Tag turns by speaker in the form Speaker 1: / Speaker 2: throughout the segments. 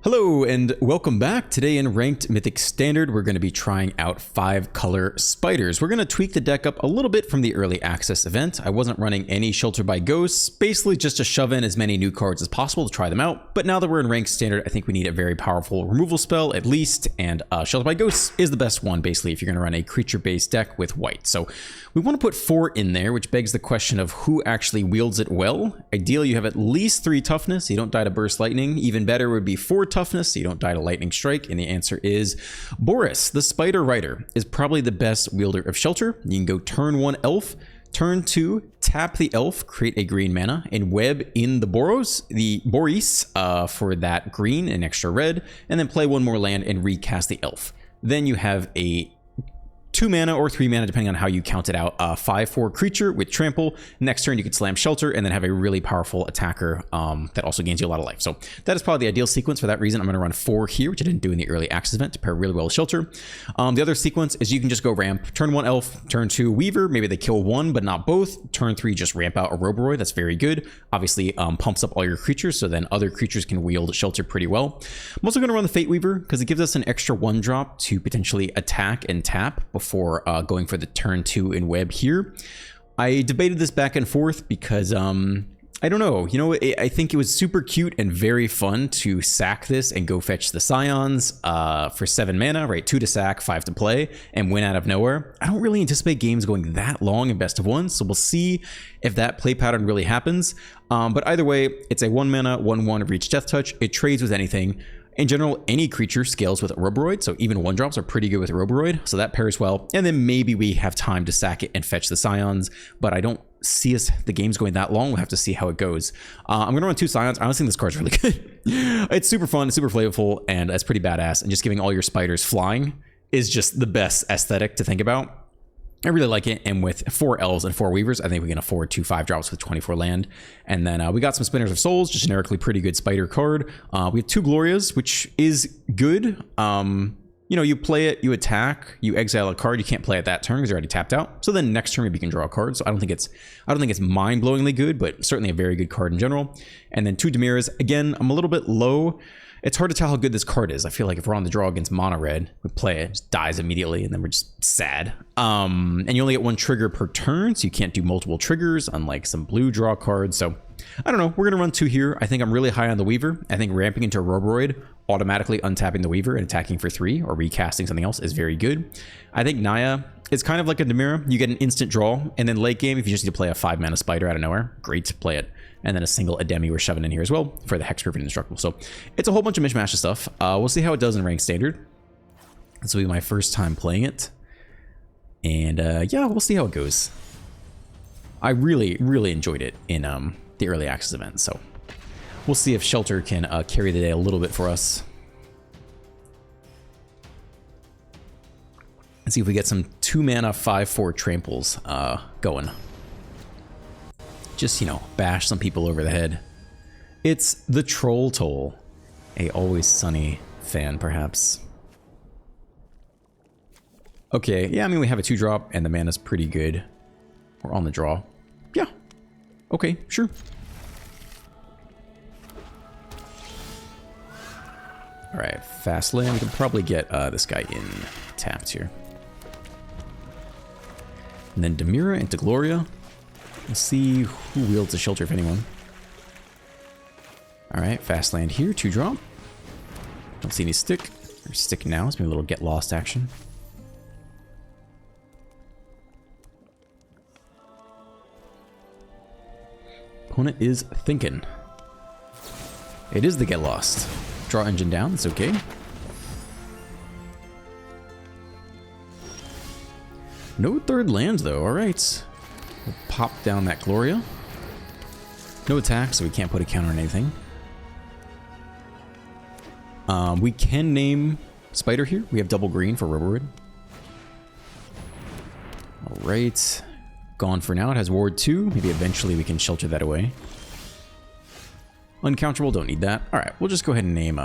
Speaker 1: Hello and welcome back. Today in Ranked Mythic Standard, we're going to be trying out 5-color spiders. We're going to tweak the deck up a little bit from the early access event. I wasn't running any Shelter by Ghosts, basically just to shove in as many new cards as possible to try them out. But now that we're in Ranked Standard, I think we need a very powerful removal spell at least, and Shelter by Ghosts is the best one basically if you're going to run a creature-based deck with white. So we want to put 4 in there, which begs the question of who actually wields it well. Ideally, you have at least 3 toughness, so you don't die to Burst Lightning. Even better would be 4 toughness, so you don't die to Lightning Strike, and the answer is Boris, the Spider Rider, is probably the best wielder of Shelter. You can go turn 1 Elf, turn 2, tap the Elf, create a green mana, and web in the Boris for that green and extra red, and then play 1 more land and recast the Elf. Then you have a 2 mana or 3 mana, depending on how you count it out, 5/4 creature with trample. Next turn, you could slam Shelter and then have a really powerful attacker that also gains you a lot of life. So that is probably the ideal sequence. For that reason, I'm going to run 4 here, which I didn't do in the early access event, to pair really well with Shelter. The other sequence is you can just go ramp, turn 1 Elf, turn 2 Weaver. Maybe they kill 1, but not both. Turn 3, just ramp out a Roboroid. That's very good. Obviously, pumps up all your creatures, so then other creatures can wield Shelter pretty well. I'm also going to run the Fate Weaver because it gives us an extra 1-drop to potentially attack and tap before going for the turn 2 in web here. I debated this back and forth because I don't know, I think it was super cute and very fun to sack this and go fetch the Scions for 7 mana, right? 2 to sack, 5 to play, and win out of nowhere. I don't really anticipate games going that long in best of 1, so we'll see if that play pattern really happens. But either way, it's a 1 mana, 1/1 reach Death Touch. It trades with anything. In general, any creature scales with a Roboroid, so even 1-drops are pretty good with a Roboroid, so that pairs well. And then maybe we have time to sack it and fetch the Scions, but I don't see the game's going that long. We'll have to see how it goes. I'm going to run 2 Scions. I honestly think this card's really good. It's super fun, it's super flavorful, and it's pretty badass. And just giving all your spiders flying is just the best aesthetic to think about. I really like it, and with 4 Elves and 4 Weavers, I think we can afford 2 5-drops with 24 land. And then we got some Spinners of Souls, just generically pretty good spider card. We have 2 Glorias, which is good. You play it, you attack, you exile a card. You can't play it that turn because you're already tapped out. So then next turn maybe you can draw a card. So I don't think it's mind-blowingly good, but certainly a very good card in general. And then 2 Demiras. Again, I'm a little bit low. It's hard to tell how good this card is. I feel like if we're on the draw against mono red, we play it, it just dies immediately, and then we're just sad. And you only get 1 trigger per turn, so you can't do multiple triggers, unlike some blue draw cards. So I don't know. We're going to run 2 here. I think I'm really high on the Weaver. I think ramping into a Roboroid, automatically untapping the Weaver and attacking for 3 or recasting something else is very good. I think Naya is kind of like a Demira. You get an instant draw, and then late game, if you just need to play a 5-mana spider out of nowhere, great to play it. And then a single Ademi we're shoving in here as well for the Hexproof and Indestructible. So it's a whole bunch of mishmash of stuff. We'll see how it does in Ranked Standard. This will be my first time playing it. And yeah, we'll see how it goes. I really, really enjoyed it in the early access event. So we'll see if Shelter can carry the day a little bit for us. Let's see if we get some 2-mana 5/4 tramples going. Just, bash some people over the head. It's the Troll Toll, a Always Sunny fan, perhaps. Okay, yeah, I mean, we have a 2-drop, and the mana's pretty good. We're on the draw. Yeah. Okay, sure. All right, fast land. We can probably get this guy in tapped here. And then Demira into Gloria. Let's see who wields the Shelter, if anyone. All right, fast land here, 2-drop. Don't see any stick. Or stick now. It's maybe a little get lost action. Opponent is thinking. It is the get lost. Draw engine down. It's okay. No 3rd land though. All right. We'll pop down that Gloria. No attack, so we can't put a counter on anything. We can name Spider here. We have double green for Roboroid. Alright. Gone for now. It has Ward 2. Maybe eventually we can Shelter that away. Uncounterable, don't need that. Alright, we'll just go ahead and name, we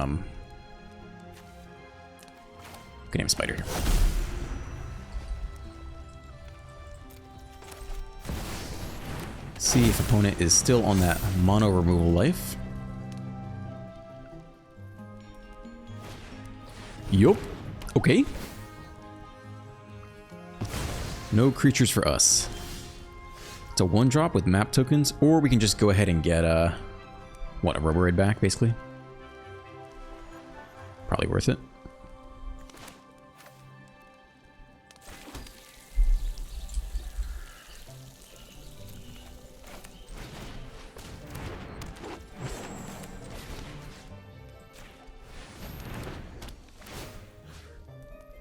Speaker 1: can name Spider here. See if opponent is still on that mono removal life. Yup. Okay. No creatures for us. It's a 1-drop with map tokens, or we can just go ahead and get what, a Robo Raid back, basically. Probably worth it.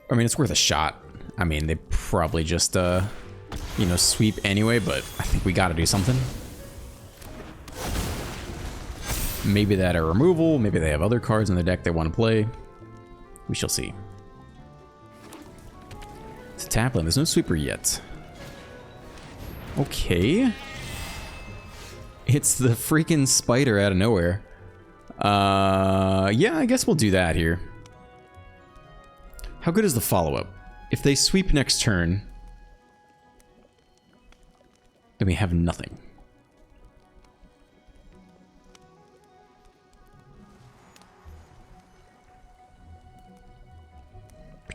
Speaker 1: I mean, it's worth a shot. I mean, they probably just, you know, sweep anyway, but I think we gotta do something. Maybe that are removal, maybe they have other cards in the deck they want to play. We shall see. It's a tapland, there's no sweeper yet. Okay. It's the freaking spider out of nowhere. Yeah, I guess we'll do that here. How good is the follow-up? If they sweep next turn, then we have nothing.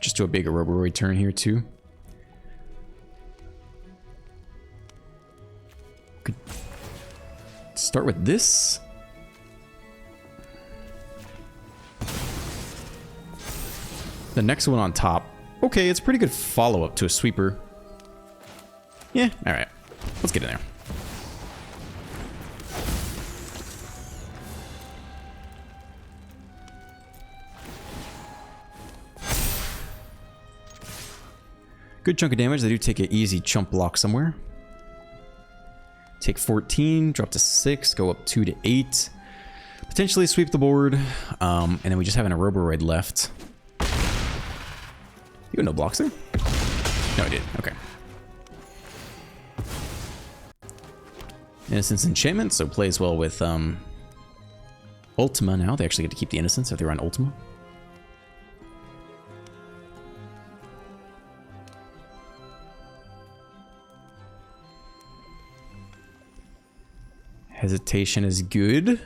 Speaker 1: Just do a big Robo-Roid turn here too. Could start with this. The next one on top. Okay, it's a pretty good follow-up to a sweeper. Yeah, alright. Let's get in there. Good chunk of damage. They do take an easy chump block somewhere. Take 14, drop to 6, go up 2 to 8. Potentially sweep the board. And then we just have a Robo-Raid left. You had no blocks there? No, I did. Okay. Innocence Enchantment, so plays well with Ultima now. They actually get to keep the Innocence if they run Ultima. Hesitation is good.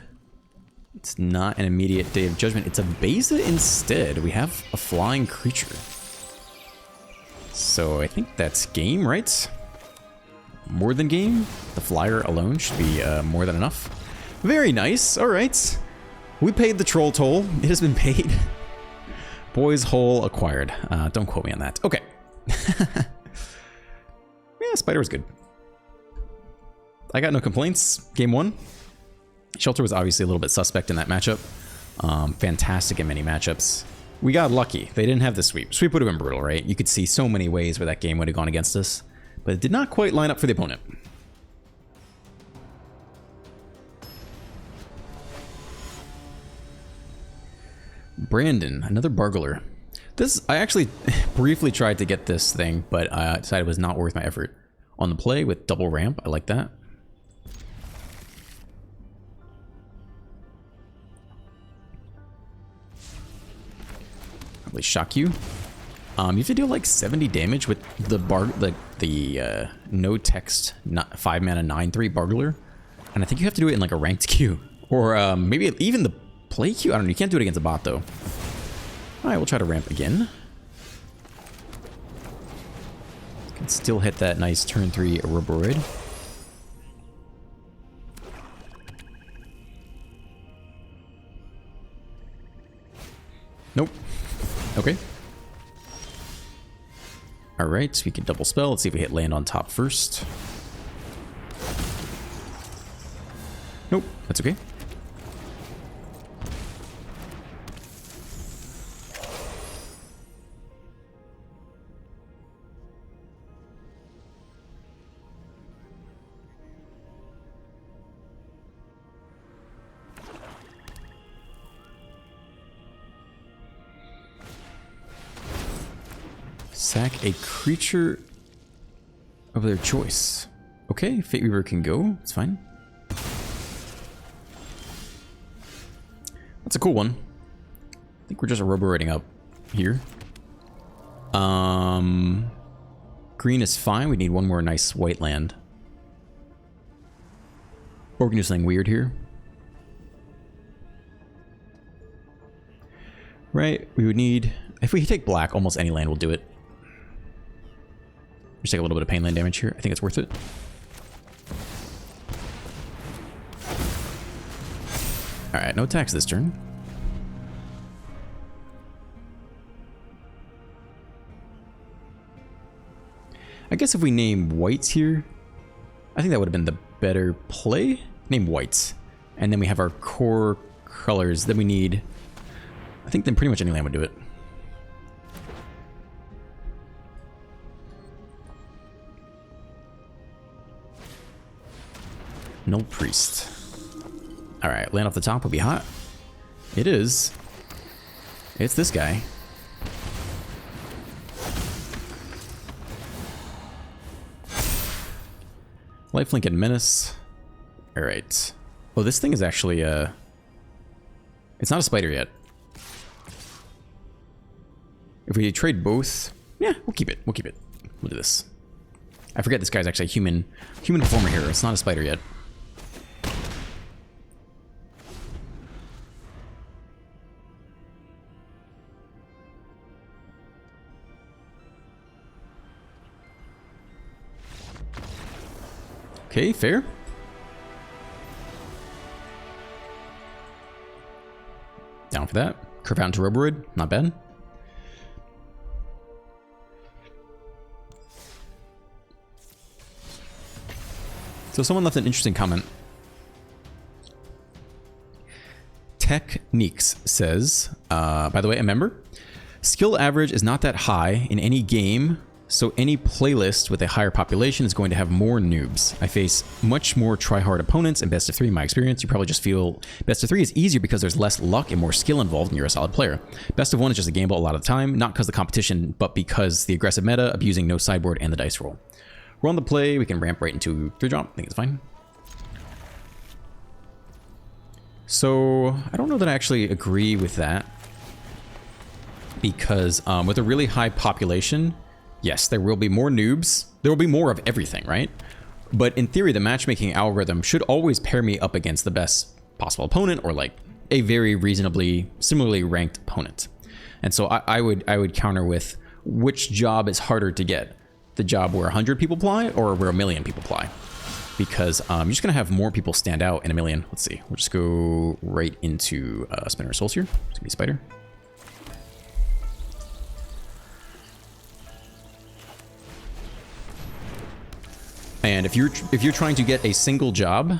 Speaker 1: It's not an immediate Day of Judgment. It's a Beza instead. We have a flying creature. So I think that's game, right? More than game. The flyer alone should be more than enough. Very nice. All right. We paid the troll toll. It has been paid. Boy's hole acquired. Don't quote me on that. Okay. Yeah, Spider was good. I got no complaints. Game 1. Shelter was obviously a little bit suspect in that matchup. Fantastic in many matchups. We got lucky. They didn't have the sweep. Sweep would have been brutal, right? You could see so many ways where that game would have gone against us. But it did not quite line up for the opponent. Brandon, another Bargler. This, I actually briefly tried to get this thing, but I decided it was not worth my effort. On the play with double ramp, I like that. Probably shock you. You have to deal like 70 damage with the no text, 5 mana 9/3 Bargler, and I think you have to do it in like a ranked queue, or maybe even the play queue. I don't know. You can't do it against a bot though. All right, we'll try to ramp again. Can still hit that nice turn 3 Robo-Raid. Nope. Okay. Alright, so we can double spell. Let's see if we hit land on top first. Nope, that's okay. Sack a creature of their choice. Okay, Fate Weaver can go. It's fine. That's a cool one. I think we're just Robo-Raiding up here. Green is fine. We need one more nice white land. Or we can do something weird here. right? We would need, if we take black, almost any land will do it. Just take a little bit of pain land damage here. I think it's worth it. All right, no attacks this turn. I guess if we name whites here, I think that would have been the better play. Name whites. And then we have our core colors. Then we need, I think then pretty much any land would do it. Null Priest. All right, land off the top would be hot. It is. It's this guy. Lifelink and Menace. All right. Oh, this thing is actually it's not a spider yet. If we trade both, yeah, we'll keep it. We'll keep it. We'll do this. I forget this guy's actually a human performer hero. It's not a spider yet. Okay, fair. Down for that. Curve out into Roboroid, not bad. So someone left an interesting comment. Techniques says, by the way, a member, skill average is not that high in any game, so any playlist with a higher population is going to have more noobs. I face much more try-hard opponents in best of 3 in my experience. You probably just feel best of 3 is easier because there's less luck and more skill involved and you're a solid player. Best of 1 is just a gamble a lot of the time, not because of the competition, but because the aggressive meta, abusing no sideboard, and the dice roll. We're on the play, we can ramp right into 3-drop, I think it's fine. So, I don't know that I actually agree with that. Because with a really high population, yes, there will be more noobs. There will be more of everything, right? But in theory, the matchmaking algorithm should always pair me up against the best possible opponent or like a very reasonably similarly ranked opponent. And so I would counter with which job is harder to get. The job where 100 people apply or where 1 million people apply. Because you're just going to have more people stand out in 1 million. Let's see. We'll just go right into Spinner Souls here. It's going to be Spider. And if you're trying to get a single job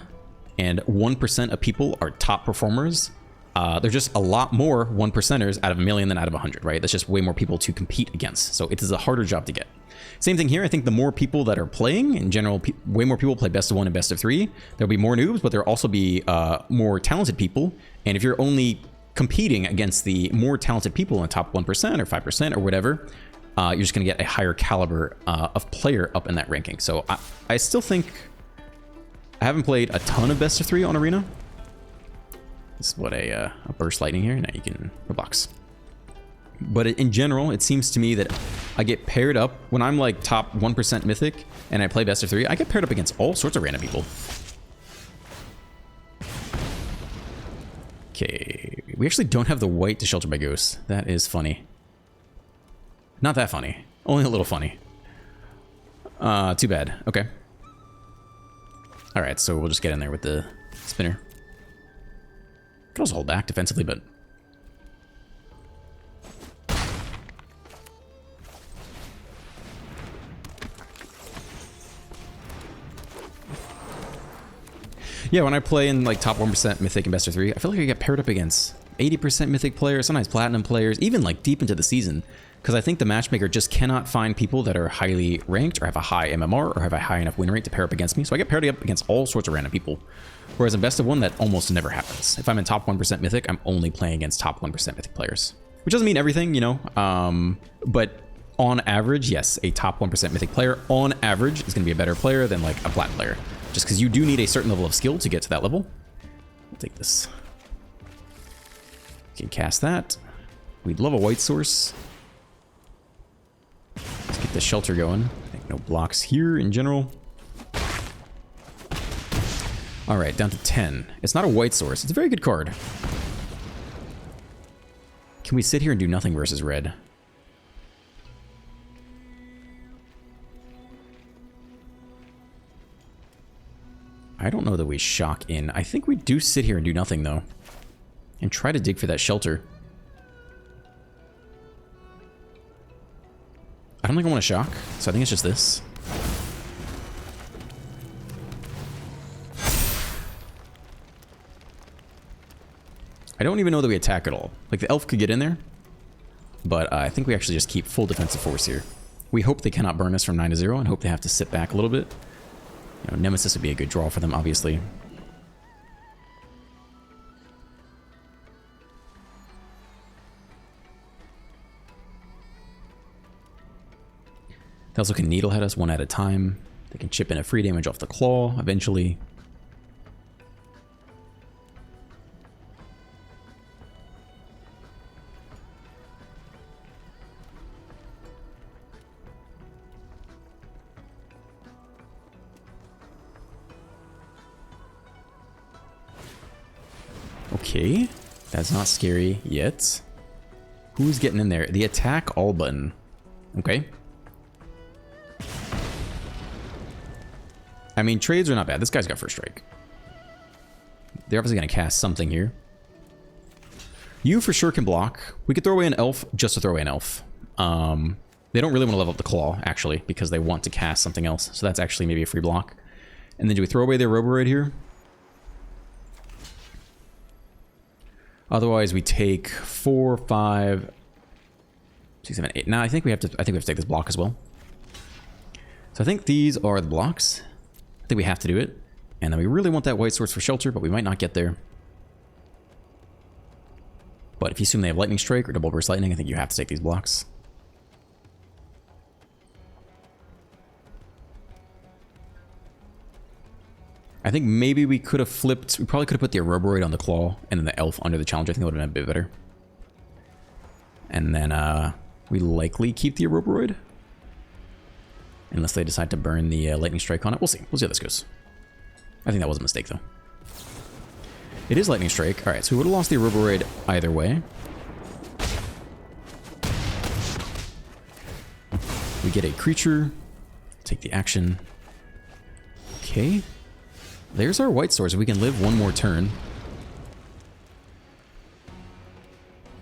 Speaker 1: and 1% of people are top performers, there's just a lot more 1%ers out of 1 million than out of 100, right? That's just way more people to compete against. So it is a harder job to get. Same thing here. I think the more people that are playing, in general, way more people play best of 1 and best of 3. There'll be more noobs, but there'll also be more talented people. And if you're only competing against the more talented people in the top 1% or 5% or whatever, you're just going to get a higher caliber of player up in that ranking. So I still think I haven't played a ton of best of 3 on Arena. This is what a burst lightning here. Now you can box. But in general, it seems to me that I get paired up when I'm like top 1% Mythic and I play best of 3. I get paired up against all sorts of random people. Okay, we actually don't have the white to shelter by ghosts. That is funny. Not that funny. Only a little funny. Too bad. Okay. All right, so we'll just get in there with the spinner. Could also hold back defensively, but yeah, when I play in like top 1% Mythic and best of 3, I feel like I get paired up against 80% Mythic players, sometimes Platinum players, even like deep into the season. Because I think the matchmaker just cannot find people that are highly ranked or have a high MMR or have a high enough win rate to pair up against me. So I get paired up against all sorts of random people. Whereas in best of 1, that almost never happens. If I'm in top 1% Mythic, I'm only playing against top 1% Mythic players. Which doesn't mean everything, you know. But on average, yes, a top 1% Mythic player on average is going to be a better player than like a Plat player. Just because you do need a certain level of skill to get to that level. We'll take this. You can cast that. We'd love a white source. Let's get the shelter going. I think no blocks here in general. All right, down to 10. It's not a white source. It's a very good card. Can we sit here and do nothing versus red? I don't know that we shock in. I think we do sit here and do nothing, though. And try to dig for that shelter. I don't think I want to shock, so I think it's just this. I don't even know that we attack at all. Like, the elf could get in there, but I think we actually just keep full defensive force here. We hope they cannot burn us from 9 to 0 and hope they have to sit back a little bit. You know, Nemesis would be a good draw for them, obviously. They also can needlehead us one at a time. They can chip in a free damage off the claw eventually. Okay, that's not scary yet. Who's getting in there? The attack all button. Okay. I mean, trades are not bad. This guy's got first strike. They're obviously going to cast something here. You for sure can block. We could throw away an elf just to throw away an elf. They don't really want to level up the claw, actually, because they want to cast something else. So that's actually maybe a free block. And then do we throw away their Roboroid here? Otherwise, we take 4, 5, 6, 7, 8. Now I think we have to take this block as well. So I think these are the blocks. I think we have to do it. And then we really want that white source for shelter, but we might not get there. But if you assume they have lightning strike or double burst lightning, I think you have to take these blocks. I think maybe we could have flipped. We probably could have put the Roboroid on the claw and then the elf under the challenge. I think that would have been a bit better. And then we likely keep the Roboroid. Unless they decide to burn the lightning strike on it. We'll see. We'll see how this goes. I think that was a mistake, though. It is lightning strike. All right, so we would have lost the Roboroid either way. We get a creature. Take the action. Okay. There's our white source. We can live one more turn.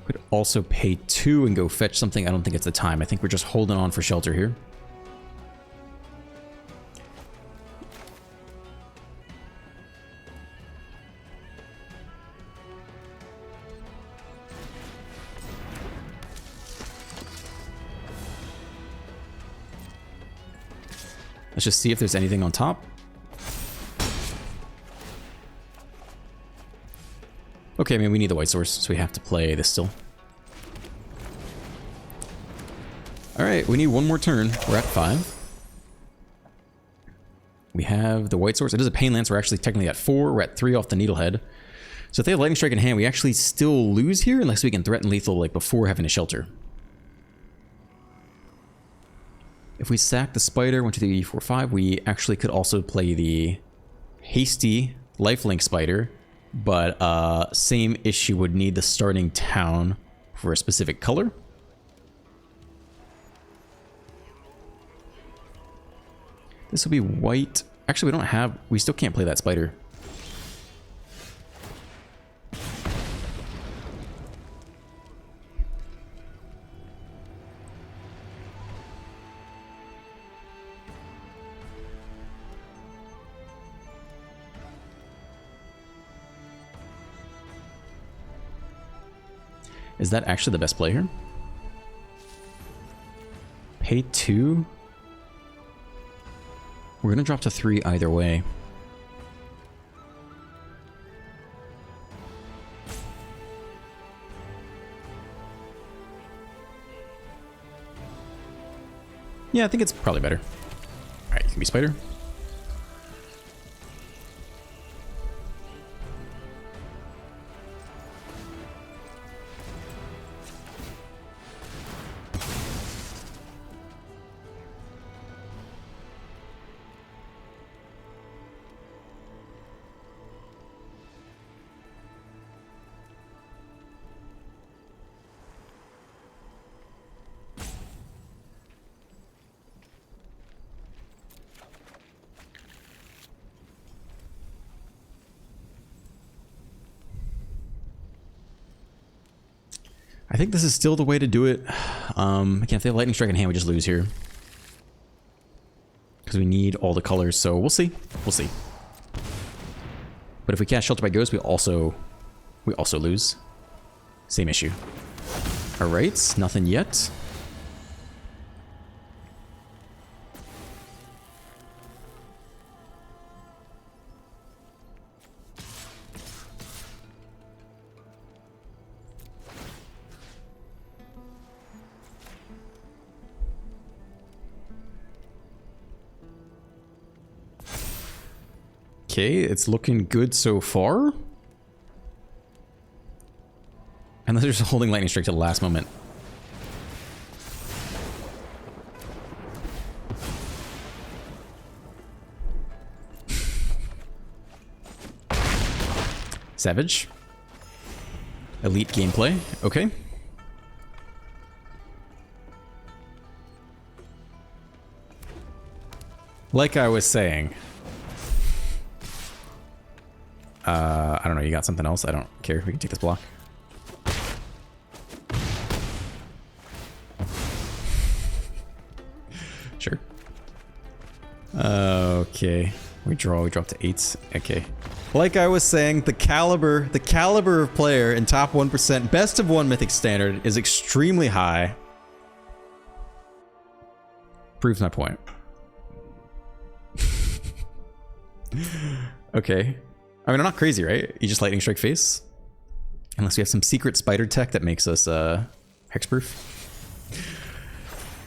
Speaker 1: Could also pay 2 and go fetch something. I don't think it's the time. I think we're just holding on for shelter here. Let's just see if there's anything on top. Okay, I mean, we need the white source, so we have to play this still. Alright, we need one more turn. We're at 5. We have the white source. It is a Pain Lance. We're actually technically at 4. We're at 3 off the Needlehead. So if they have Lightning Strike in hand, we actually still lose here unless we can threaten lethal like before having a shelter. If we sack the Spider, 1, 2, 3, 4, 5, we actually could also play the hasty Lifelink Spider. But same issue, would need the starting town for a specific color. This will be white. Actually, we still can't play that spider. Is that actually the best play here? Pay 2? We're going to drop to 3 either way. Yeah, I think it's probably better. Alright, you can be Spider. I think this is still the way to do it. Again, if they have Lightning Strike in hand, we just lose here. Because we need all the colors, so we'll see. We'll see. But if we cast Shelter by Ghost, we also lose. Same issue. Alright, nothing yet. Okay, it's looking good so far. Unless they're just holding Lightning Strike to the last moment. Savage. Elite gameplay. Okay. Like I was saying. I don't know, you got something else? I don't care. We can take this block. Sure. Okay. We drop to 8s. Okay. Like I was saying, the caliber of player in top 1%, best of 1 Mythic Standard is extremely high. Proves my point. Okay. I mean, I'm not crazy, right? You just Lightning Strike face? Unless we have some secret spider tech that makes us hexproof.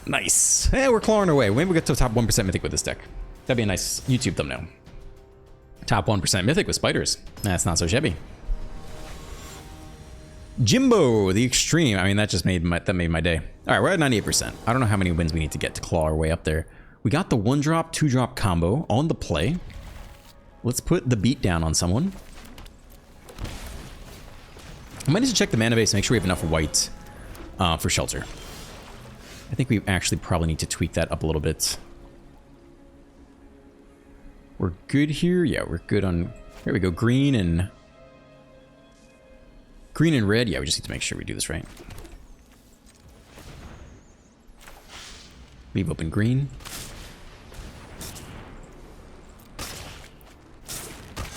Speaker 1: Nice. Yeah, we're clawing our way. Maybe we'll get to top 1% Mythic with this deck. That'd be a nice YouTube thumbnail. Top 1% Mythic with spiders. That's not so shabby. Jimbo, the Extreme. I mean, that just made my day. All right, we're at 98%. I don't know how many wins we need to get to claw our way up there. We got the 1-drop, 2-drop combo on the play. Let's put the beat down on someone. I might need to check the mana base and make sure we have enough white for Shelter. I think we actually probably need to tweak that up a little bit. We're good here. Yeah, we're good on... There we go. Green and red. Yeah, we just need to make sure we do this right. Leave open green.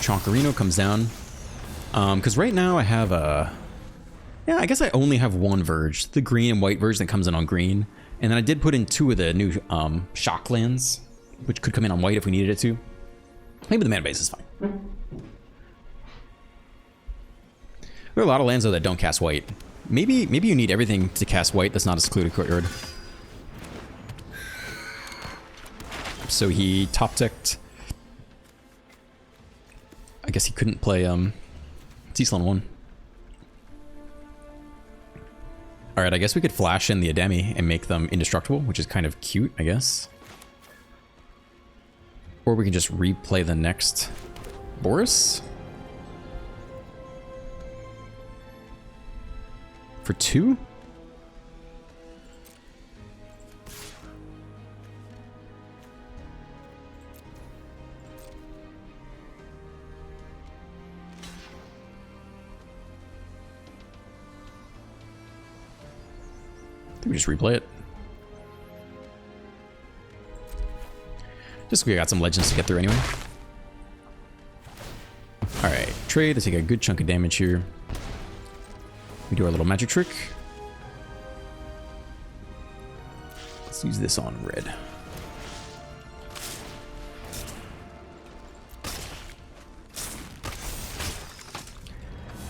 Speaker 1: Chonkarino comes down. Because right now I have a... Yeah, I guess I only have one Verge. The green and white Verge that comes in on green. And then I did put in 2 of the new shock lands, which could come in on white if we needed it to. Maybe the mana base is fine. There are a lot of lands, though, that don't cast white. Maybe you need everything to cast white that's not a Secluded Courtyard. So he top-decked... I guess he couldn't play T-Slon 1. Alright, I guess we could flash in the Ademi and make them indestructible, which is kind of cute, I guess. Or we can just replay the next Boris. For 2? I think we just replay it. Just we got some legends to get through anyway. Alright, trade to take a good chunk of damage here. We do our little magic trick. Let's use this on red.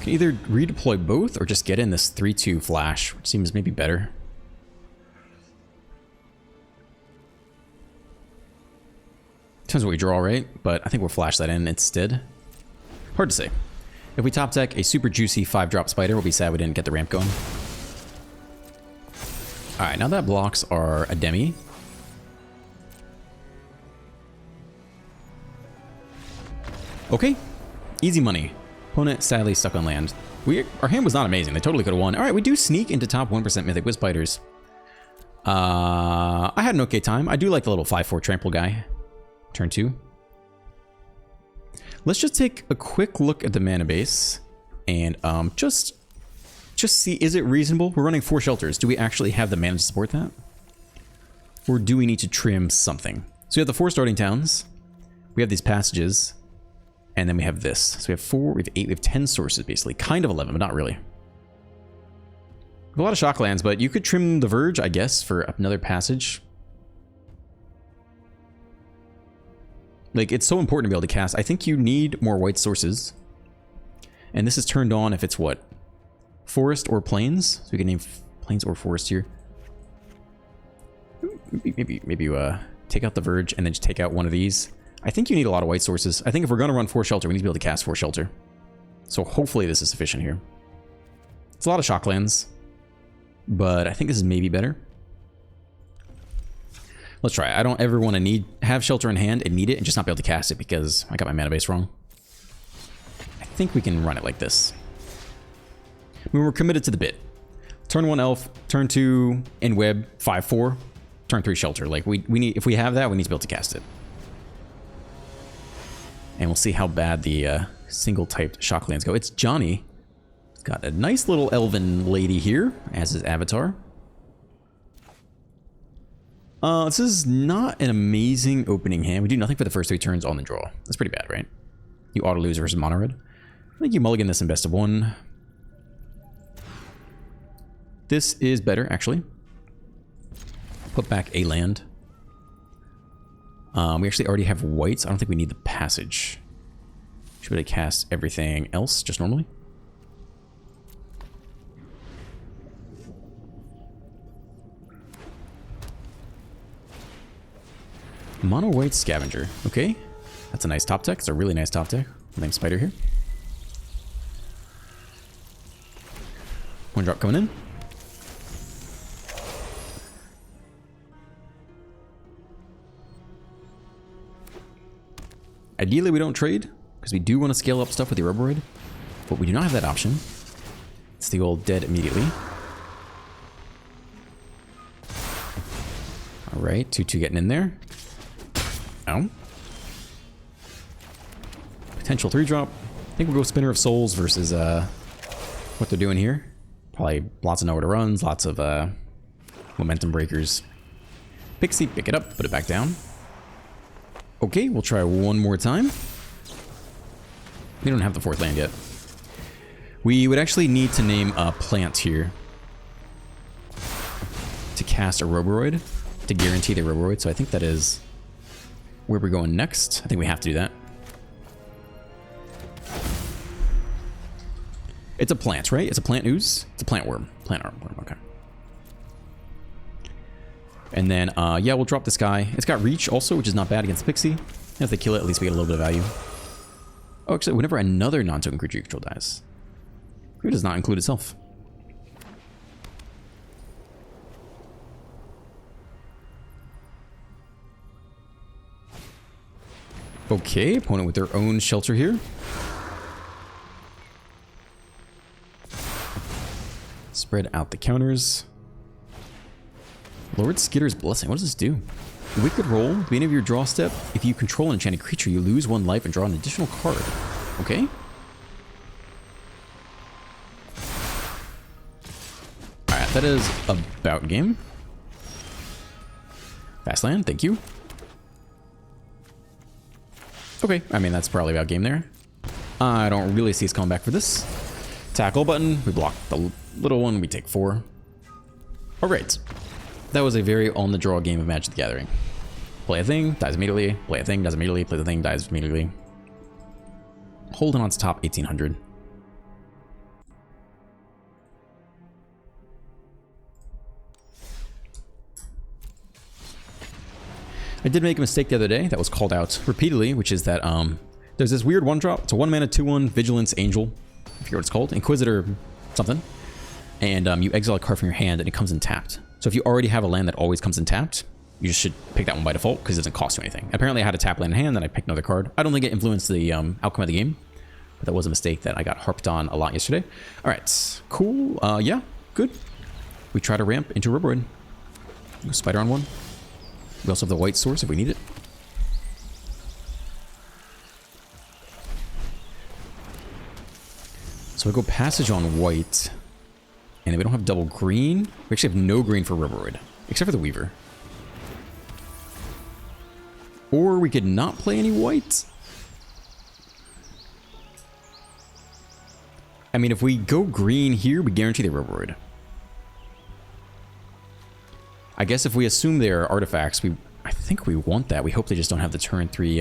Speaker 1: Can either redeploy both or just get in this 3-2 flash, which seems maybe better. Depends what we draw, right? But I think we'll flash that in instead. Hard to say. If we top deck a super juicy 5-drop spider, we'll be sad we didn't get the ramp going. Alright, now that blocks our Ademi. Okay. Easy money. Opponent sadly stuck on land. Our hand was not amazing. They totally could have won. Alright, we do sneak into top 1% Mythic with spiders. I had an okay time. I do like the little 5-4 trample guy. Turn 2. Let's just take a quick look at the mana base and just just see, is it reasonable? We're running 4 shelters. Do we actually have the mana to support that? Or do we need to trim something? So we have the 4 starting towns. We have these passages. And then we have this. So we have 4, we have 8, we have 10 sources basically. Kind of 11, but not really. We have a lot of shock lands, but you could trim the Verge, I guess, for another passage. Like, it's so important to be able to cast. I think you need more white sources. And this is turned on if it's what? Forest or plains? So we can name plains or forest here. Maybe you take out the Verge and then just take out one of these. I think you need a lot of white sources. I think if we're going to run 4 shelter, we need to be able to cast 4 shelter. So hopefully this is sufficient here. It's a lot of shock lands, but I think this is maybe better. Let's try it. I don't ever want to have shelter in hand and need it and just not be able to cast it because I got my mana base wrong. I think we can run it like this. When we're committed to the bit. Turn 1 elf, turn 2 in web, 5/4, turn 3 shelter. Like we need, if we have that, we need to be able to cast it. And we'll see how bad the single typed shock lands go. It's Johnny. He's got a nice little elven lady here as his avatar. This is not an amazing opening hand. We do nothing for the first 3 turns on the draw. That's pretty bad, right? You auto lose versus mono red. I think you mulligan this in best of 1. This is better, actually. Put back a land. We actually already have whites. I don't think we need the passage. Should be able to cast everything else just normally. Mono white scavenger. Okay. That's a nice top deck. It's a really nice top deck. Named Spider here. 1 drop coming in. Ideally, we don't trade, because we do want to scale up stuff with the Roboride, but we do not have that option. It's the old dead immediately. Alright, 2/2 getting in there. Oh. Potential 3-drop. I think we'll go Spinner of Souls versus what they're doing here. Probably lots of nowhere to runs, lots of momentum breakers. Pixie, pick it up, put it back down. Okay, we'll try one more time. We don't have the 4th land yet. We would actually need to name a plant here to cast a Roboroid, to guarantee the Roboroid. So I think that is where we're going next. I think we have to do that. It's a plant, right? It's a plant ooze? It's a plant worm. Plant worm, okay. And then, yeah, we'll drop this guy. It's got reach also, which is not bad against Pixie. And if they kill it, at least we get a little bit of value. Oh, actually, whenever another non-token creature you control dies. It does not include itself. Okay, opponent with their own shelter here. Spread out the counters. Lord Skitter's Blessing. What does this do? Wicked roll. At the beginning of your draw step, if you control an enchanted creature, you lose 1 life and draw an additional card. Okay. Alright, that is about game. Fast land, thank you. Okay, I mean, that's probably about game there. I don't really see us coming back for this. Tackle button, we block the little one, we take 4. Alright. That was a very on-the-draw game of Magic the Gathering. Play a thing, dies immediately. Play a thing, dies immediately. Play the thing, dies immediately. Holding on to top 1800. I did make a mistake the other day that was called out repeatedly, which is that there's this weird 1-drop. It's a 1-mana 2/1 Vigilance Angel. I forget what it's called. Inquisitor something. And you exile a card from your hand and it comes in tapped. So if you already have a land that always comes in tapped, you just should pick that one by default because it doesn't cost you anything. Apparently I had a tap land in hand, then I picked another card. I don't think it influenced the outcome of the game, but that was a mistake that I got harped on a lot yesterday. All right, cool. Yeah, good. We try to ramp into Roboroid. Go Spider on 1. We also have the white source if we need it. So we go passage on white. And then we don't have double green. We actually have no green for Rubberoid, except for the Weaver. Or we could not play any white. I mean, if we go green here, we guarantee the Rubberoid. I guess if we assume they're artifacts, I think we want that. We hope they just don't have the turn 3...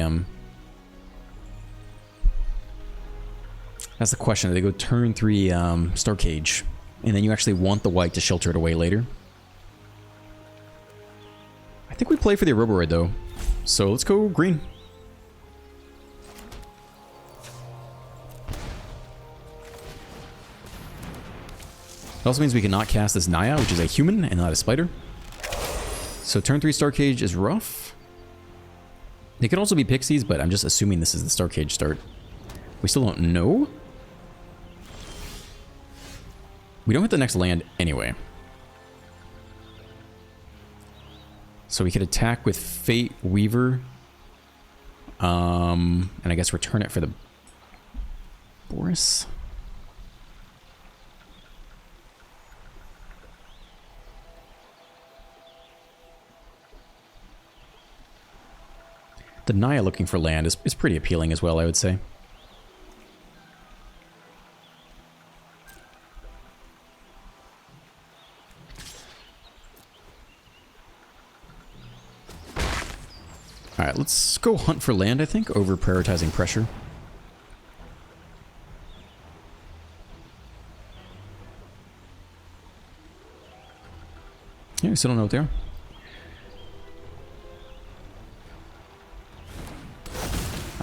Speaker 1: That's the question. Do they go turn 3 Star Cage? And then you actually want the white to shelter it away later? I think we play for the Rubberoid, though. So let's go green. It also means we cannot cast this Naya, which is a human and not a spider. So turn 3 Star Cage is rough. They could also be pixies, but I'm just assuming this is the Star Cage start. We still don't know. We don't hit the next land anyway. So we could attack with Fate Weaver. And I guess return it for the Boris. The Naya looking for land is pretty appealing as well, I would say. Alright, let's go hunt for land, I think, over prioritizing pressure. Yeah, we still don't know what they are.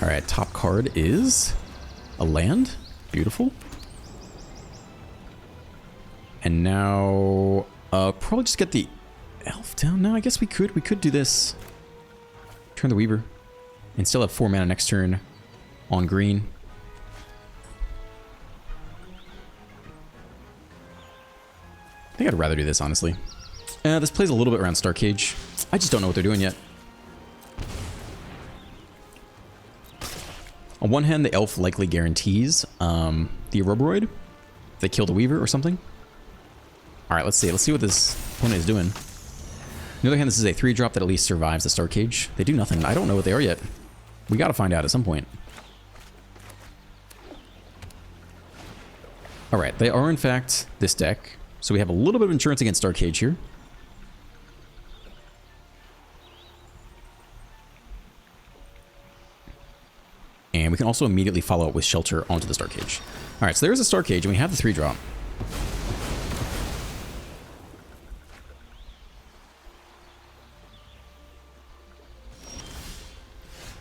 Speaker 1: Alright, top card is a land. Beautiful. And now, probably just get the elf down. No, I guess we could. We could do this. Turn the Weaver. And still have 4 mana next turn on green. I think I'd rather do this, honestly. This plays a little bit around Star Cage. I just don't know what they're doing yet. On one hand, the elf likely guarantees the Rubberoid. If they kill the Weaver or something. Alright, let's see. Let's see what this opponent is doing. On the other hand, this is a 3-drop that at least survives the Star Cage. They do nothing. I don't know what they are yet. We gotta find out at some point. Alright, they are in fact this deck. So we have a little bit of insurance against Star Cage here. And we can also immediately follow up with Shelter onto the Star Cage. Alright, so there's a Star Cage, and we have the 3-drop.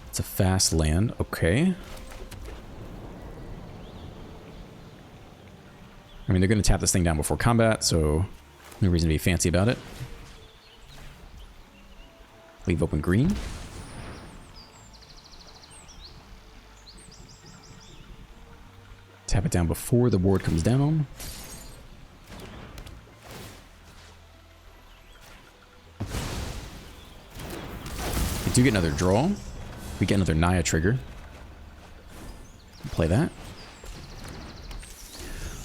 Speaker 1: It's a fast land, okay. I mean, they're going to tap this thing down before combat, so no reason to be fancy about it. Leave open green. Tap it down before the board comes down. We do get another draw. We get another Naya trigger. Play that.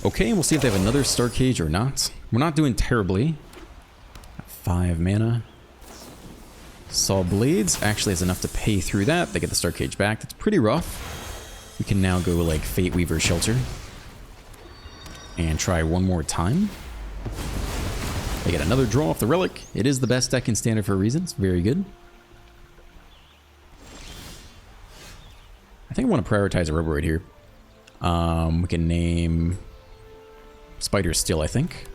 Speaker 1: Okay, and we'll see if they have another Star Cage or not. We're not doing terribly. 5 mana. Saw Blades actually has enough to pay through that. They get the Star Cage back. That's pretty rough. We can now go like Fate Weaver Shelter. And try one more time. They get another draw off the Relic. It is the best deck in Standard for a reason. It's very good. I think I want to prioritize a Rubberoid here. We can name Spider Still, I think.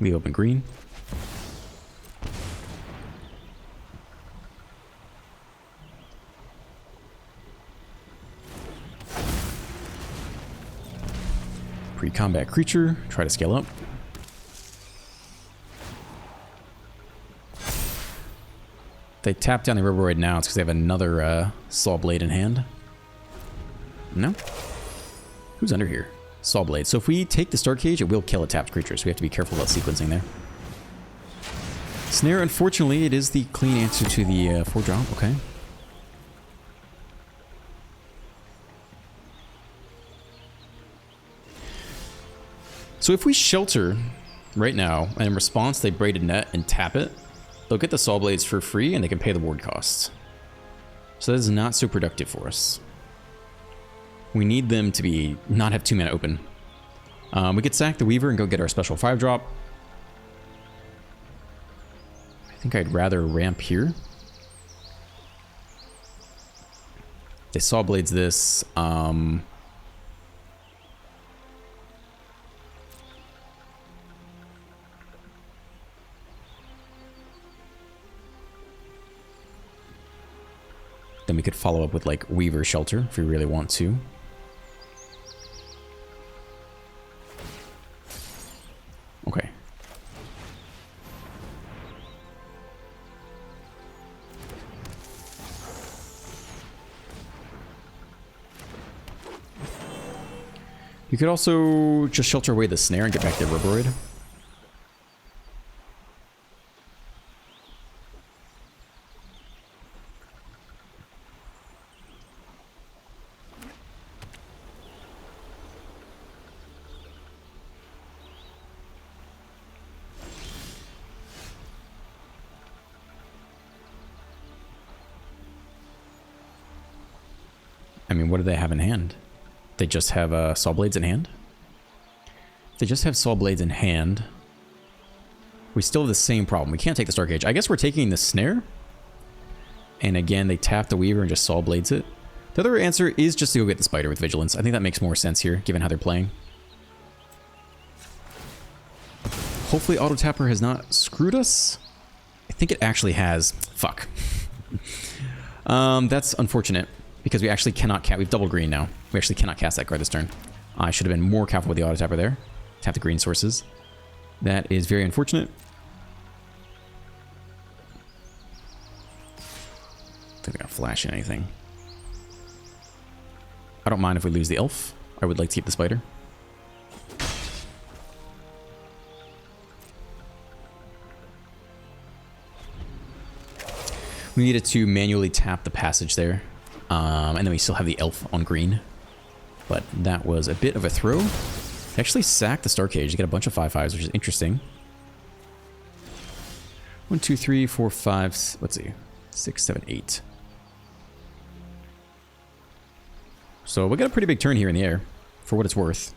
Speaker 1: Leave open green. Pre-combat creature. Try to scale up. They tap down the Rubberoid now. It's because they have another Saw Blade in hand. No? Who's under here? Saw Blade. So if we take the Star Cage, it will kill a tapped creature, so we have to be careful about sequencing there. Snare, unfortunately, it is the clean answer to the 4-drop. Okay. So if we shelter right now, and in response they braided net and tap it, they'll get the Saw Blades for free and they can pay the ward costs. So that is not so productive for us. We need them to be not have 2 mana open. We could sack the Weaver and go get our special 5-drop. I think I'd rather ramp here. They Saw Blades this. Then we could follow up with like Weaver Shelter if we really want to. Okay. You could also just shelter away the snare and get back the Ruboroid. I mean, what do they have in hand? They just have Saw Blades in hand? They just have Saw Blades in hand. We still have the same problem. We can't take the Star Cage. I guess we're taking the Snare. And again, they tap the Weaver and just Saw Blades it. The other answer is just to go get the Spider with Vigilance. I think that makes more sense here, given how they're playing. Hopefully Auto Tapper has not screwed us. I think it actually has. Fuck. That's unfortunate. Because we actually cannot cast. We've double green now. We actually cannot cast that card this turn. I should have been more careful with the Auto Tapper there. Tap the green sources. That is very unfortunate. I think they're going to flash in anything. I don't mind if we lose the elf. I would like to keep the spider. We needed to manually tap the passage there. And then we still have the elf on green. But that was a bit of a throw. They actually sacked the Star Cage to get a bunch of 5/5s, which is interesting. 1, 2, 3, 4, 5, let's see. 6, 7, 8. So we got a pretty big turn here in the air, for what it's worth.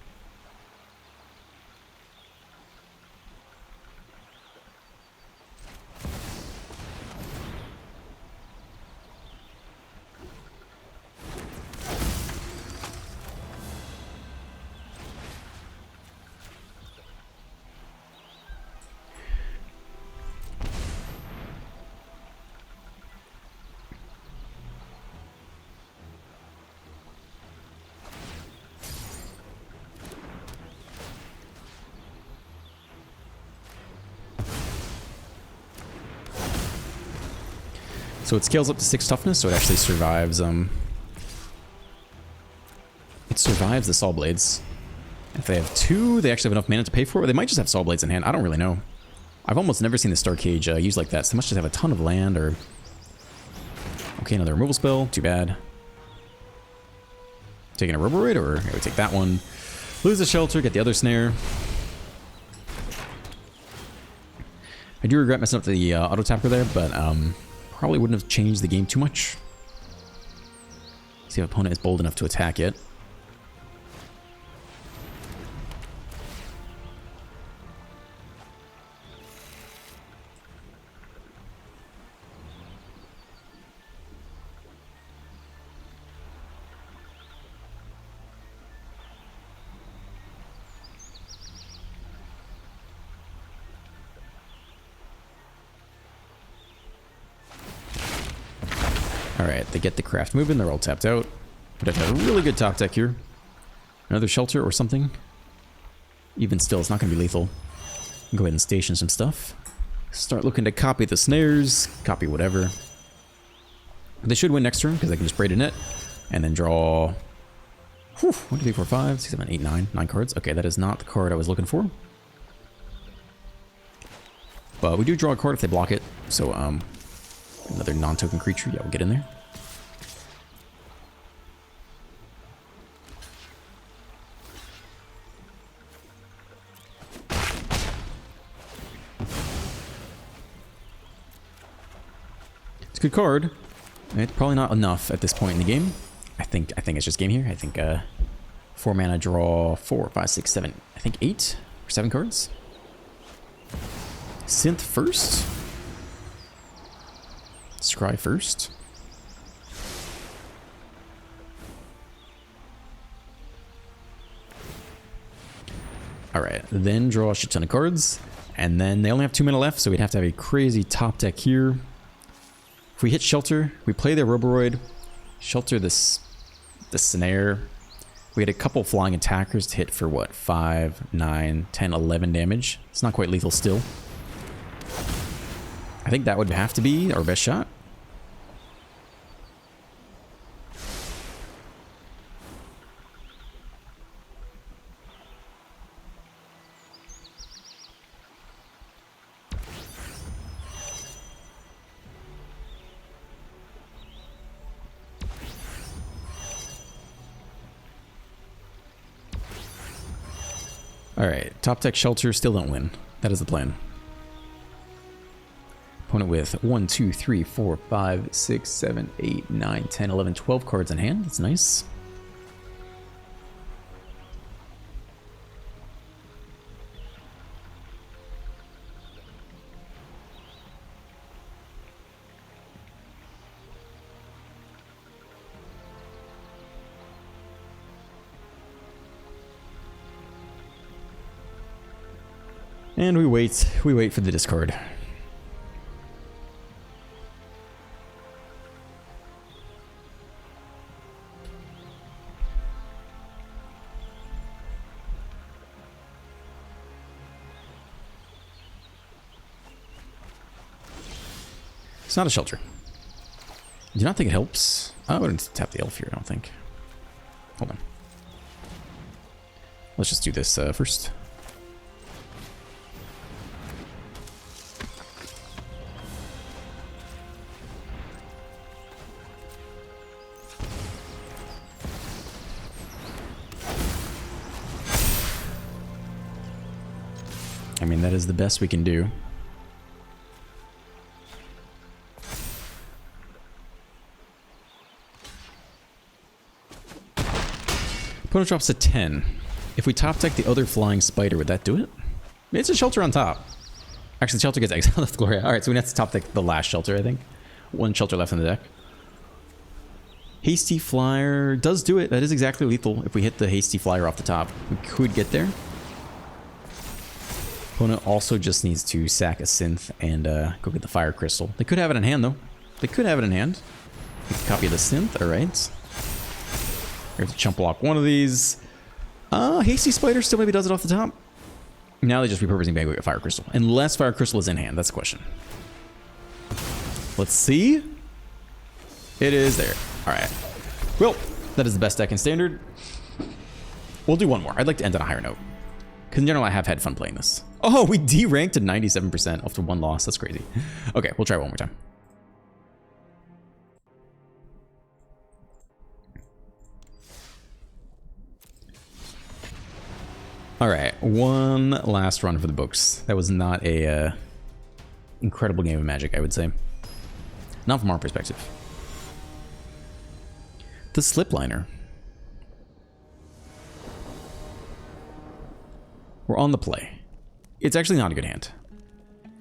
Speaker 1: So it scales up to 6 toughness, so it actually survives, it survives the Saw Blades. If they have 2, they actually have enough mana to pay for it, or they might just have Saw Blades in hand. I don't really know. I've almost never seen the Star Cage used like that, so they must just have a ton of land, or... Okay, another removal spell. Too bad. Taking a Ruboroid, or... Okay, we take that one. Lose the Shelter, get the other Snare. I do regret messing up the Auto Tapper there, but, probably wouldn't have changed the game too much. See if opponent is bold enough to attack it. Alright, they get the craft moving, they're all tapped out. We'd have to have a really good top deck here. Another Shelter or something. Even still, it's not going to be lethal. Go ahead and station some stuff. Start looking to copy the snares, copy whatever. They should win next turn, because they can just braid a net. And then draw... 1, 2, 3, 4, 5, 6, 7, 8, 9. 9 cards. Okay, that is not the card I was looking for. But we do draw a card if they block it. So, another non-token creature. Yeah, we'll get in there. It's a good card. It's probably not enough at this point in the game. I think it's just game here. I think 4 mana, draw 4, 5, 6, 7. I think 8 or 7 cards. Synth first. Scry first. Alright, then draw a shit ton of cards. And then they only have 2 mana left, so we'd have to have a crazy top deck here. If we hit Shelter, we play their Roboroid, Shelter the Snare. We had a couple flying attackers to hit for what? 5, 9, 10, 11 damage. It's not quite lethal still. I think that would have to be our best shot. Alright, top deck Shelter, still don't win. That is the plan. Opponent with 1, 2, 3, 4, 5, 6, 7, 8, 9, 10, 11, 12 cards in hand. That's nice. And we wait for the discard. It's not a Shelter. Do you not think it helps? I wouldn't tap the elf here, I don't think. Hold on. Let's just do this first. I mean, that is the best we can do. Opponent drops a 10. If we top deck the other flying spider, would that do it? It's a Shelter on top. Actually, the Shelter gets exiled with Gloria. Alright, so we have to top deck the last Shelter, I think. 1 Shelter left in the deck. Hasty Flyer does do it. That is exactly lethal. If we hit the Hasty Flyer off the top, we could get there. Opponent also just needs to sack a Synth and go get the Fire Crystal. They could have it in hand, though. They could have it in hand. Copy the Synth, alright. We have to chump block one of these. Hasty Spider still maybe does it off the top. Now they're just repurposing back with Fire Crystal. Unless Fire Crystal is in hand, that's the question. Let's see. It is there. Alright. Well, that is the best deck in Standard. We'll do one more. I'd like to end on a higher note. Because in general, I have had fun playing this. Oh, we D-ranked to 97% after 1 loss. That's crazy. Okay, we'll try one more time. Alright, one last run for the books. That was not a incredible game of Magic, I would say. Not from our perspective. The Slipliner. We're on the play. It's actually not a good hand.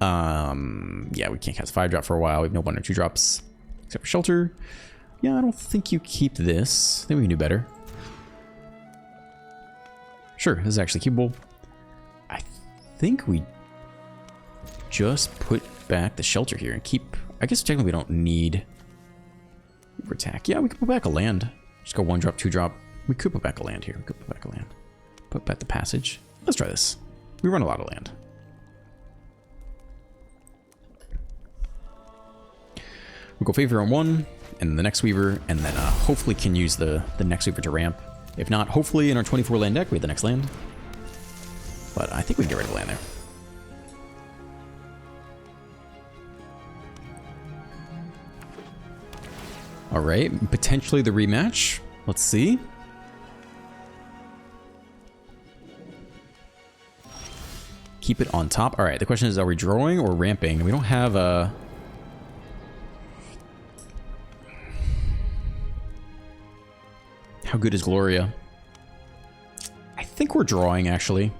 Speaker 1: Yeah, we can't cast 5-drop for a while. We have no 1 or 2 drops. Except for Shelter. Yeah, I don't think you keep this. I think we can do better. Sure, this is actually keepable. I think we just put back the Shelter here and keep... I guess technically we don't need... attack. Yeah, we could put back a land. Just go 1-drop, 2-drop. We could put back a land here. We could put back a land. Put back the Passage. Let's try this. We run a lot of land. We'll go Favor on 1, and the next Weaver, and then hopefully can use the next Weaver to ramp. If not, hopefully in our 24 land deck we have the next land. But I think we can get rid of a land there. Alright, potentially the rematch. Let's see. Keep it on top. Alright, the question is, are we drawing or ramping? We don't have a... How good is Gloria? I think we're drawing, actually.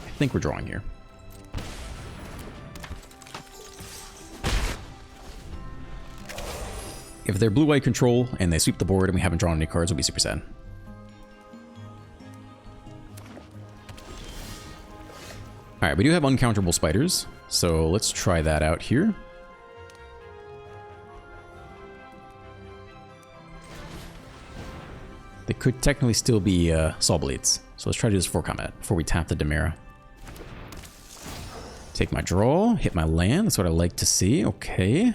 Speaker 1: I think we're drawing here. If they're blue-white control and they sweep the board and we haven't drawn any cards, we'll be super sad. Alright, we do have uncounterable spiders, so let's try that out here. They could technically still be Saw Blades, so let's try to do this before combat, before we tap the Dimera. Take my draw, hit my land, that's what I like to see, okay.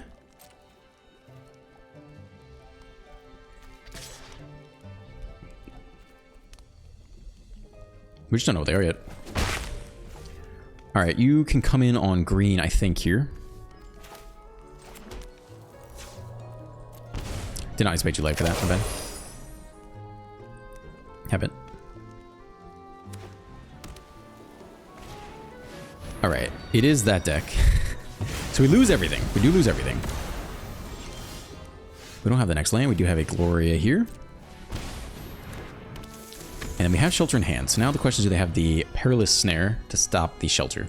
Speaker 1: We just don't know what they are yet. Alright, you can come in on green, I think, here. Did not expect you life for that, my bad. Haven't. Alright, it is that deck. So we lose everything. We do lose everything. We don't have the next land. We do have a Gloria here. And then we have Shelter in hand. So now the question is, do they have the Perilous Snare to stop the Shelter?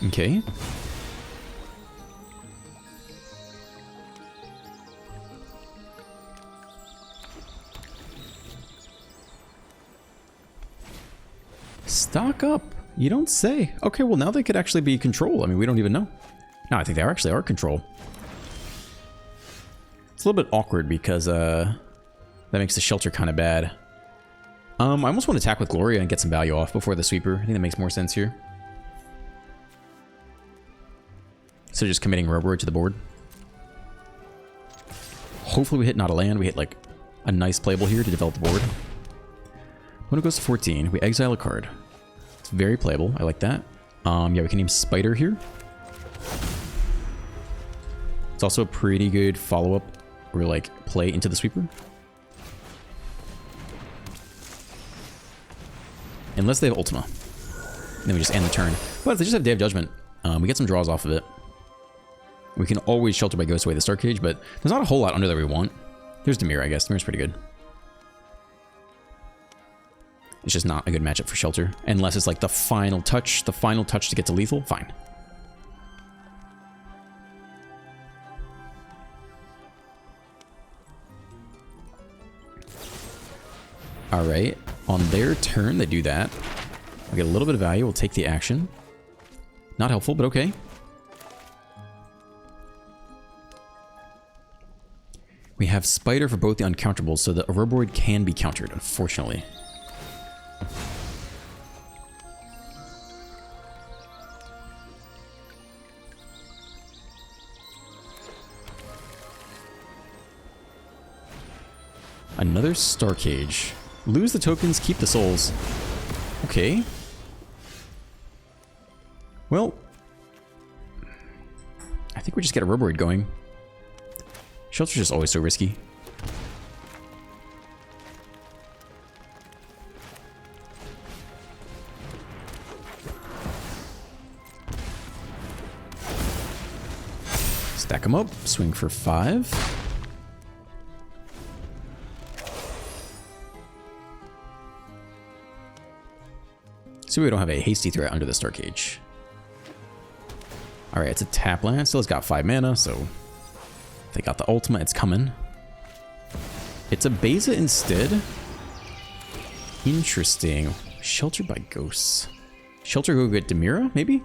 Speaker 1: Okay. Stock up. You don't say. Okay, well now they could actually be control. I mean, we don't even know. No, I think they actually are control. It's a little bit awkward because that makes the Shelter kind of bad. I almost want to attack with Gloria and get some value off before the sweeper. I think that makes more sense here. So just committing Roborwood to the board. Hopefully we hit not a land. We hit like a nice playable here to develop the board. When it goes to 14, we exile a card. It's very playable. I like that. Yeah, we can name Spider here. It's also a pretty good follow-up or like play into the sweeper. Unless they have Ultima. Then we just end the turn. But if they just have Day of Judgment, we get some draws off of it. We can always Shelter by Ghost away the Star Cage, but there's not a whole lot under that we want. There's Dimir, I guess. Dimir's pretty good. It's just not a good matchup for Shelter. Unless it's like the final touch to get to lethal, fine. Alright, on their turn, they do that. We get a little bit of value, we'll take the action. Not helpful, but okay. We have Spider for both the uncounterable, so the Roborwood can be countered, unfortunately. Another Star Cage. Lose the tokens, keep the souls. Okay. Well, I think we just get a Roborwood going. Shelter's just always so risky. Stack them up, swing for 5. So we don't have a hasty threat under the Star Cage. Alright, it's a tap land. Still has got 5 mana, so they got the Ultima, it's coming. It's a Beza instead. Interesting. Shelter by Ghosts. Shelter go get Dimira, maybe?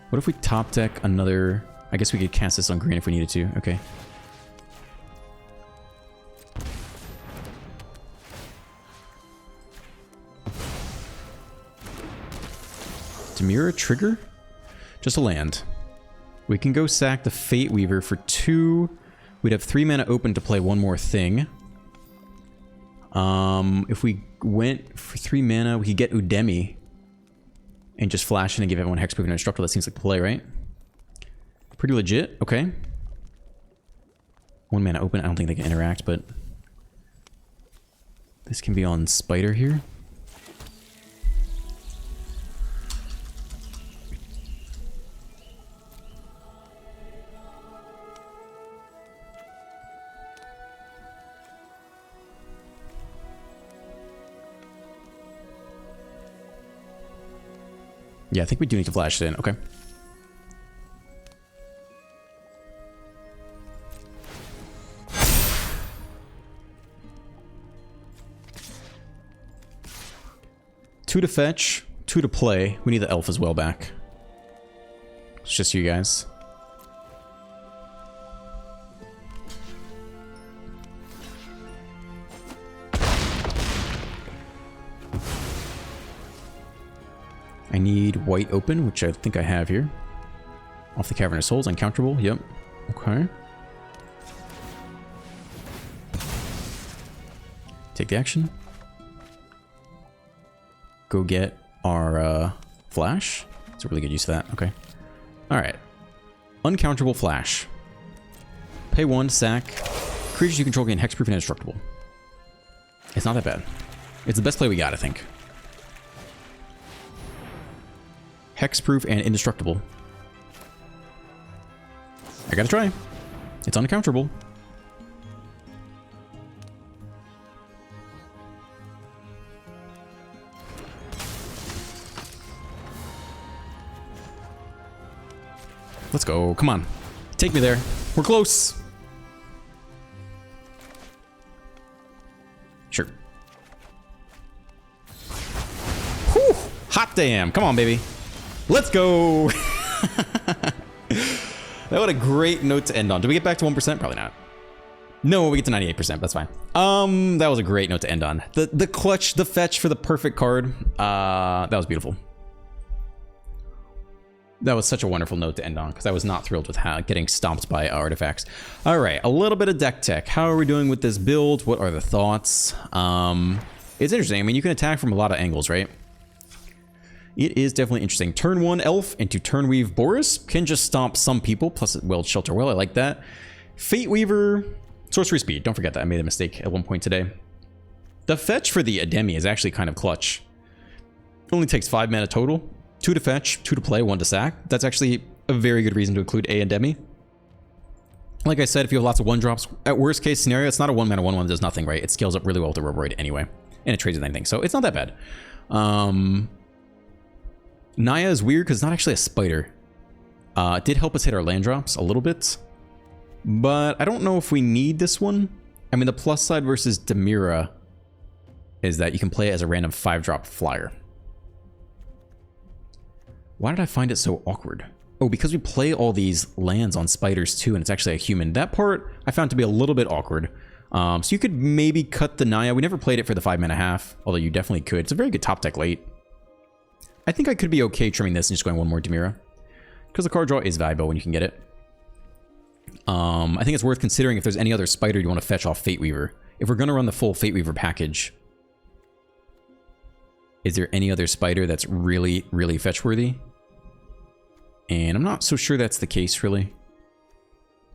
Speaker 1: What if we top deck another... I guess we could cast this on green if we needed to. Okay. Dimira trigger? Just a land. We can go sack the Fate Weaver for 2 We'd have 3 mana open to play one more thing. If we went for 3 mana, we could get Udemy and just flash in and give everyone Hexproof and Indestructible. That seems like the play, right? Pretty legit. Okay. 1 mana open. I don't think they can interact, but this can be on Spider here. Yeah, I think we do need to flash it in. Okay. Two to fetch, 2 to play. We need the elf as well back. It's just you guys. I need white open, which I think I have here. Off the Cavern of Souls, uncounterable. Yep. Okay. Take the action. Go get our flash. It's a really good use of that. Okay. Alright. Uncounterable flash. Pay 1, sack. Creatures you control gain hexproof and indestructible. It's not that bad. It's the best play we got, I think. Hexproof and indestructible. I gotta try. It's uncounterable. Let's go. Come on. Take me there. We're close. Sure. Whew. Hot damn. Come on, baby. Let's go. That was a great note to end on. Did we get back to 1%? Probably not. No, we get to 98%. That's fine. That was a great note to end on. The clutch, the fetch for the perfect card. That was beautiful. That was such a wonderful note to end on because I was not thrilled with getting stomped by artifacts. All right, a little bit of deck tech. How are we doing with this build? What are the thoughts? It's interesting. I mean, you can attack from a lot of angles, right? It is definitely interesting. Turn 1 Elf into Turn Weave Boris can just stomp some people, plus it will Shelter well. I like that. Fate Weaver, Sorcery Speed. Don't forget that. I made a mistake at one point today. The fetch for the Ademi is actually kind of clutch. It only takes 5 mana total. 2 to fetch, 2 to play, 1 to sack. That's actually a very good reason to include a Ademi. Like I said, if you have lots of 1-drops, at worst case scenario, it's not a 1 mana 1/1 that does nothing, right? It scales up really well with the Roboid anyway. And it trades with anything, so it's not that bad. Naya is weird because it's not actually a spider. It did help us hit our land drops a little bit. But I don't know if we need this one. I mean, the plus side versus Demira is that you can play it as a random 5-drop flyer. Why did I find it so awkward? Oh, because we play all these lands on spiders too, and it's actually a human. That part I found to be a little bit awkward. So you could maybe cut the Naya. We never played it for the 5 mana half, although you definitely could. It's a very good top deck late. I think I could be okay trimming this and just going 1 more Demira, because the card draw is valuable when you can get it. I think it's worth considering if there's any other spider you want to fetch off Fate Weaver. If we're going to run the full Fate Weaver package, is there any other spider that's really, really fetch worthy? And I'm not so sure that's the case, really.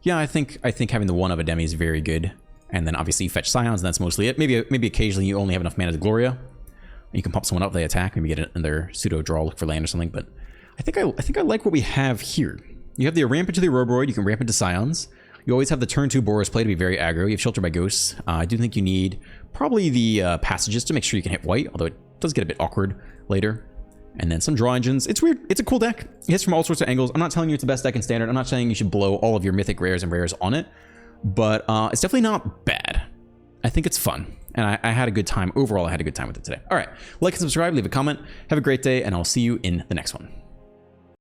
Speaker 1: Yeah, I think having the 1 of Ademi is very good. And then obviously you fetch Scions, and that's mostly it. Maybe occasionally you only have enough mana to Gloria. You can pump someone up, they attack, maybe get another pseudo draw, look for land or something. But I think I like what we have here. You have the ramp into the Roboroid, you can ramp into Scions. You always have the turn 2 Boros play to be very aggro. You have Shelter by Ghosts. I do think you need probably the passages to make sure you can hit white, although it does get a bit awkward later. And then some draw engines. It's weird. It's a cool deck. It hits from all sorts of angles. I'm not telling you it's the best deck in Standard. I'm not saying you should blow all of your Mythic rares and rares on it. But it's definitely not bad. I think it's fun. And I had a good time. Overall, I had a good time with it today. All right. Like and subscribe. Leave a comment. Have a great day. And I'll see you in the next one.